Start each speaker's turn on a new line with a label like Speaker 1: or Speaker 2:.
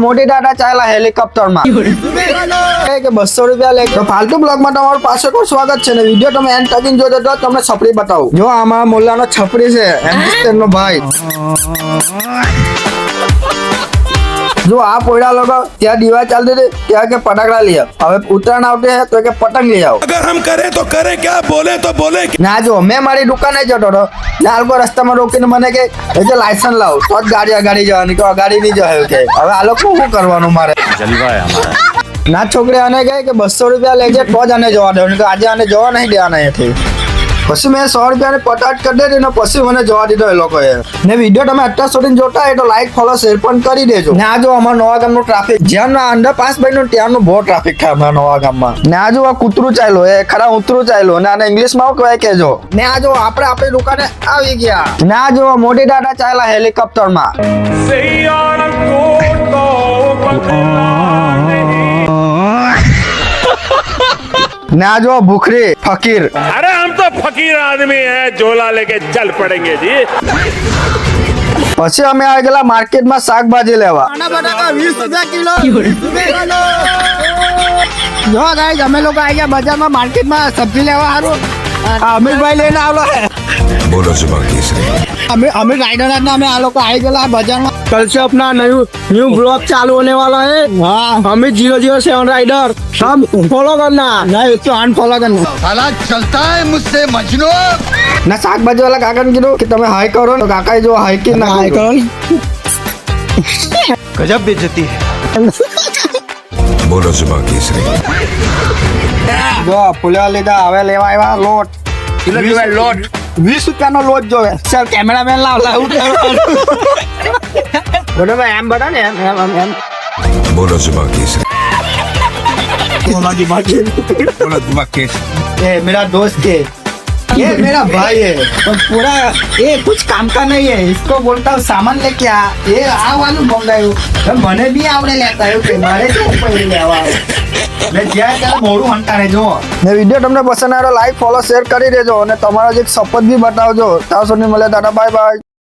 Speaker 1: મોટી ટાટા ચાલ્યા હેલિકોપ્ટર માં કે 200 રૂપિયા લે તો ફાલતુ બ્લોગ માં તમારું પાછળ સ્વાગત છે ને વિડિયો તમે એન્ડ તકીને જોજો તો તમને છપરી બતાવું જો આમાં મોલ્લાનો છપરી છે એમસ્ટર નો ભાઈ જો આ પોયડા લોકો ત્યાં દીવા ચાલતી હતી ત્યાં કે ફટાકડા લઈ આવ હવે ઉત્તરાયણ આવતી है તો કે પતંગ લઈ આવ
Speaker 2: अगर हम करें तो करें क्या बोले तो बोले
Speaker 1: ના જો મેં મારી દુકાને જતો હતો લાલ કો રસ્તામાં રોકીને મને કે એ જે લાયસન્સ લાવ તો જ ગાડી જવાની તો ગાડી નહીં જવાય કે હવે આ લોકો શું કરવાનું મારે ના છોકરી આને કહે કે 200 રૂપિયા લેજે તો જ આને જવા દેવાનું કે આજે આને જવા નહીં દેવાના અહીંથી પછી મેં 100 રૂપિયાની પટાટ કરી દીધી ને પછી મને જવા દીધો એ લોકોએ ને વિડીયો તમે અત્યાર સુધી જોતા હોય તો લાઈક ફોલો શેર પણ કરી દેજો ને આ જો અમારા નવા ગામનું ટ્રાફિક જ્યાં અંડરપાસ બન્યું ત્યાંનું બહુ ટ્રાફિક થાય અમારા નવા ગામમાં ને આ જો આ કૂતરું ચાલ્યું એ ખરા ઉતરું ચાલ્યું ને આને ઇંગ્લિશમાં શું કહેવાય કેજો ને આ જો આપણે આપણી દુકાને આવી ગયા ને આ જો મોટી ટાટા ચાલ્યા હેલિકોપ્ટરમાં ना जो भूखरी फकीर
Speaker 2: अरे हम तो फकीर आदमी हैं झोला लेके चल पड़ेंगे जी
Speaker 1: પછી અમે આવી ગયેલા માર્કેટમાં શાકભાજી લેવા બટાકા 20 રૂપિયા કિલો જો ગાઈસ અમે લોકો આવી ગયા બજારમાં માર્કેટમાં સબ્જી લેવા હારું અમીરભાઈ લઈને આવલો
Speaker 2: बोलो सुबह केसरी
Speaker 1: અમે राइडर में आ लोग आए गए बाजार में कल से अपना न्यू ब्लॉग चालू होने वाला है हाँ हमें 007 राइडर सब फॉलो करना नहीं तो अनफॉलो करना
Speaker 3: साला चलता है मुझसे मजनू
Speaker 1: ना શાકભાજી વાળા કાકાને કીધું કે તમે હાઈ કરો તો કાકાએ જો હાઈ કે ના હાઈ કરો
Speaker 3: गजब बेइज्जती है
Speaker 2: बोलो सुबह केसरी
Speaker 1: જો ફૂલેવા લીધા હવે લેવા આવ્યા લોટ લોટ 20 રૂપિયાનો લોટ જોવે સર કેમેરામેન લાવ બરોબર એમ બતા ને એમ
Speaker 2: बोलो सुबह केसरी
Speaker 3: बोलो सुबह केसरी
Speaker 1: ये मेरा दोस्त है ये मेरा भाई है और पूरा ये कुछ काम का नहीं है इसको बोलता हूँ सामान लेके आ ये आ वालू मंगाયું મને બી આવડે લેતા આવ્યું કે મારે શું પડી લેવા મેં જ્યાં ત્યારે મોડું હંતા રહેજો ને વિડીયો તમને પસંદ આવ્યો લાઈક ફોલો શેર કરી દેજો અને તમારા જે સપોર્ટ બી બતાવજો ત્યાં સુધી મળે દાદા બાય બાય